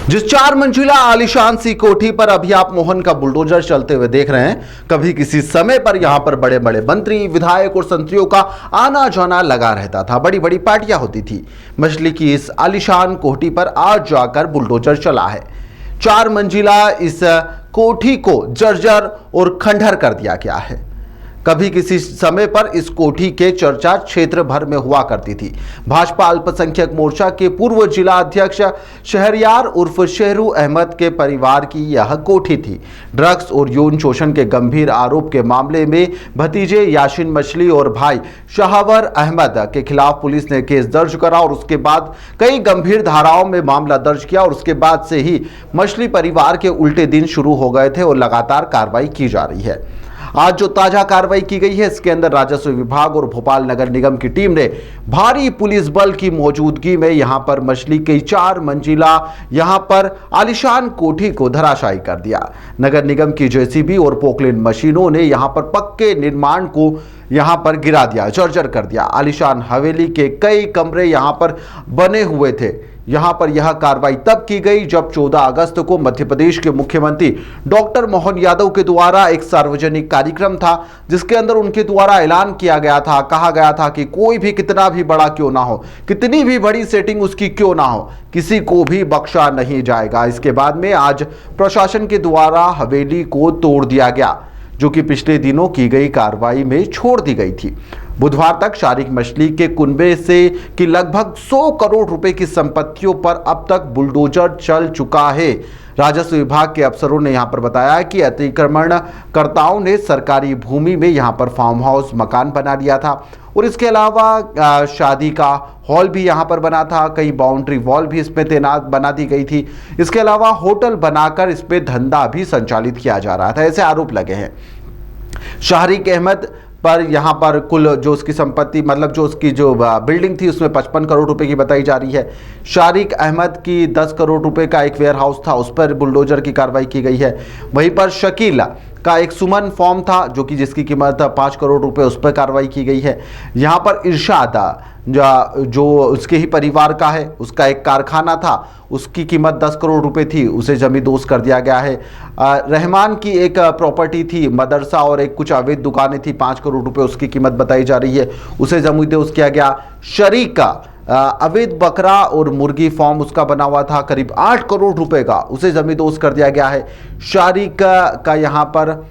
जिस 4 मंजिला आलीशान सी कोठी पर अभी आप मोहन का बुलडोजर चलते हुए देख रहे हैं, कभी किसी समय पर यहां पर बड़े बड़े मंत्री, विधायक और संतरियों का आना जाना लगा रहता था। बड़ी बड़ी पार्टियां होती थी। मछली की इस आलीशान कोठी पर आज जाकर बुलडोजर चला है। 4 मंजिला इस कोठी को जर्जर और खंडहर कर दिया गया है। कभी किसी समय पर इस कोठी के चर्चा क्षेत्र भर में हुआ करती थी। भाजपा अल्पसंख्यक मोर्चा के पूर्व जिला अध्यक्ष शहरयार उर्फ शेरू अहमद के परिवार की यह कोठी थी। ड्रग्स और यौन शोषण के गंभीर आरोप के मामले में भतीजे यासीन मछली और भाई शाहवर अहमद के खिलाफ पुलिस ने केस दर्ज करा और उसके बाद कई गंभीर धाराओं में मामला दर्ज किया और उसके बाद से ही मछली परिवार के उल्टे दिन शुरू हो गए थे और लगातार कार्रवाई की जा रही है। आज जो ताजा कार्रवाई की गई है, इसके अंदर राजस्व विभाग और भोपाल नगर निगम की टीम ने भारी पुलिस बल की मौजूदगी में यहां पर मछली की 4 मंजिला यहां पर आलीशान कोठी को धराशायी कर दिया। नगर निगम की जेसीबी और पोकलेन मशीनों ने यहां पर पक्के निर्माण को यहां पर गिरा दिया, जर्जर कर दिया। आलीशान हवेली के कई कमरे यहां पर बने हुए थे। यहां पर यह कार्रवाई तब की गई जब 14 अगस्त को मध्य प्रदेश के मुख्यमंत्री डॉक्टर मोहन यादव के द्वारा एक सार्वजनिक कार्यक्रम था, जिसके अंदर उनके द्वारा ऐलान किया गया था, कहा गया था कि कोई भी कितना भी बड़ा क्यों ना हो, कितनी भी बड़ी सेटिंग उसकी क्यों ना हो, किसी को भी बख्शा नहीं जाएगा। इसके बाद में आज प्रशासन के द्वारा हवेली को तोड़ दिया गया, जो कि पिछले दिनों की गई कार्रवाई में छोड़ दी गई थी। बुधवार तक शारिक मछली के कुनबे से कि लगभग 100 करोड़ रुपए की संपत्तियों पर अब तक बुलडोजर चल चुका है। राजस्व विभाग के अफसरों ने यहां पर बताया कि अतिक्रमणकर्ताओं ने सरकारी भूमि में यहां पर फार्म हाउस मकान बना लिया था और इसके अलावा शादी का हॉल भी यहां पर बना था। कई बाउंड्री वॉल भी इसमें तैनात बना दी गई थी। इसके अलावा होटल बनाकर इस पे धंधा भी संचालित किया जा रहा था, ऐसे आरोप लगे हैं। शारिक अहमद पर यहाँ पर कुल जो उसकी संपत्ति मतलब जो उसकी जो बिल्डिंग थी उसमें 55 करोड़ रुपए की बताई जा रही है। शारिक अहमद की 10 करोड़ रुपए का एक वेयर हाउस था, उस पर बुलडोजर की कार्रवाई की गई है। वहीं पर शकील का एक सुमन फॉर्म था जिसकी कीमत 5 करोड़ रुपए, उस पर कार्रवाई की गई है। यहाँ पर इरशाद जो उसके ही परिवार का है, उसका एक कारखाना था, उसकी कीमत 10 करोड़ रुपए थी, उसे जमींदोज कर दिया गया है। रहमान की एक प्रॉपर्टी थी, मदरसा और एक कुछ अवैध दुकानें थी, 5 करोड़ रुपए उसकी कीमत बताई जा रही है, उसे जमींदोज किया गया। शरीक का अवैध बकरा और मुर्गी फार्म उसका बना हुआ था, करीब 8 करोड़ रुपए का, उसे जमींदोज कर दिया गया है। शारिक का यहाँ पर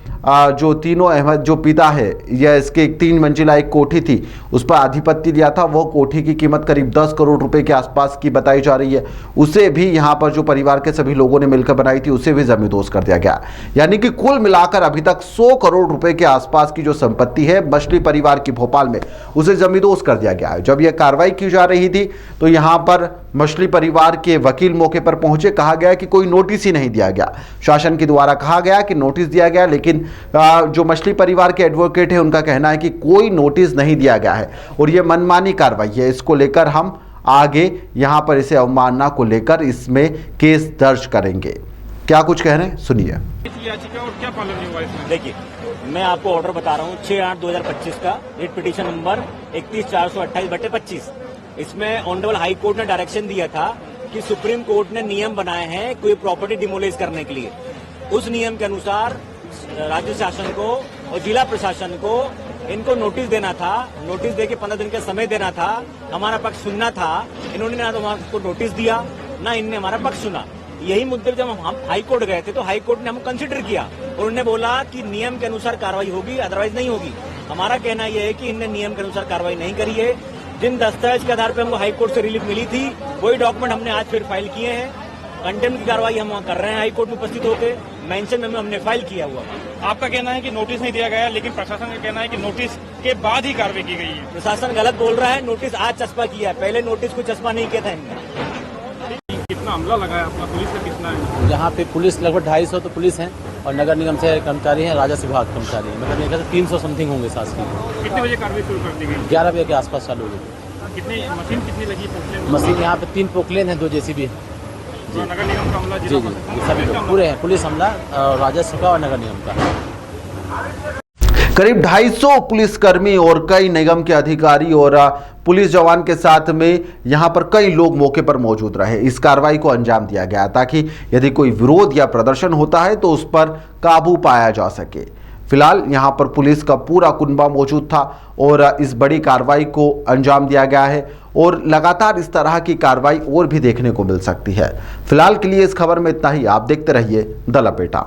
जो तीनों अहमद जो पिता है, यह इसके एक 3 मंजिला एक कोठी थी, उस पर आधिपत्य लिया था। वह कोठी की कीमत करीब 10 करोड़ रुपए के आसपास की बताई जा रही है, उसे भी यहाँ पर जो परिवार के सभी लोगों ने मिलकर बनाई थी, उसे भी जमींदोज कर दिया गया। यानी कि कुल मिलाकर अभी तक 100 करोड़ रुपए के आसपास की जो संपत्ति है मछली परिवार की भोपाल में, उसे जमींदोज कर दिया गया है। जब यह कार्रवाई की जा रही थी तो यहाँ पर मछली परिवार के वकील मौके पर पहुंचे, कहा गया कि कोई नोटिस ही नहीं दिया गया। शासन के द्वारा कहा गया कि नोटिस दिया गया, लेकिन जो मछली परिवार के एडवोकेट है उनका कहना है कि कोई नोटिस नहीं दिया गया है और यह मनमानी कार्रवाई है। इसको लेकर हम आगे यहां पर इसे अवमानना को लेकर इसमें केस दर्ज करेंगे। क्या कुछ कह रहे हैं, सुनिए। देखिए, मैं आपको ऑर्डर बता रहा हूँ 6/8/2025 का, रिट पिटीशन नंबर 31/428/25। इसमें ऑनरेबल हाई कोर्ट ने डायरेक्शन दिया था कि सुप्रीम कोर्ट ने नियम बनाए हैं कोई प्रॉपर्टी डिमोलिश करने के लिए। उस नियम के अनुसार राज्य शासन को और जिला प्रशासन को इनको नोटिस देना था, नोटिस देके 15 दिन का समय देना था, हमारा पक्ष सुनना था। इन्होंने ना तो हमको नोटिस दिया, ना इनने हमारा पक्ष सुना। यही मुद्दे जब हम हाई कोर्ट गए थे तो हाई कोर्ट ने हमको कंसिडर किया और उन्होंने बोला कि नियम के अनुसार कार्रवाई होगी, अदरवाइज नहीं होगी। हमारा कहना यह है कि इनने नियम के अनुसार कार्रवाई नहीं करी है। जिन दस्तावेज के आधार पर हमको हाई कोर्ट से रिलीफ मिली थी, वही डॉक्यूमेंट हमने आज फिर फाइल किए हैं। कंटेम्प्ट की कार्रवाई हम कर रहे हैं हाई कोर्ट में उपस्थित होकर, मेंशन में हमने फाइल किया हुआ। आपका कहना है कि नोटिस नहीं दिया गया, लेकिन प्रशासन का कहना है कि नोटिस के बाद ही कार्रवाई की गई है। प्रशासन गलत बोल रहा है, नोटिस आज चस्पा किया है, पहले नोटिस को चस्पा नहीं किया था इनने। कितना हमला लगा है आपका, पुलिस का कितना है? यहाँ पे पुलिस लगभग 250 तो पुलिस है और नगर निगम से कर्मचारी हैं, राजस्व विभाग कर्मचारी हैं, मतलब ये 300 समथिंग होंगे शासकीय। कितने बजे कार्रवाई शुरू कर दी गई? 11 बजे के आसपास चालू हुई। कितनी मशीन कितनी लगी? मशीन यहाँ पे 3 पोकलेन है, 2 जेसीबी है। नगर निगम का हमला? जी जी, सभी लोग पूरे हैं, पुलिस हमला, राजस्व का और नगर निगम का। करीब 250 पुलिसकर्मी और कई निगम के अधिकारी और पुलिस जवान के साथ में यहां पर कई लोग मौके पर मौजूद रहे। इस कार्रवाई को अंजाम दिया गया ताकि यदि कोई विरोध या प्रदर्शन होता है तो उस पर काबू पाया जा सके। फिलहाल यहां पर पुलिस का पूरा कुनबा मौजूद था और इस बड़ी कार्रवाई को अंजाम दिया गया है और लगातार इस तरह की कार्रवाई और भी देखने को मिल सकती है। फिलहाल के लिए इस खबर में इतना ही। आप देखते रहिए द लपेटा।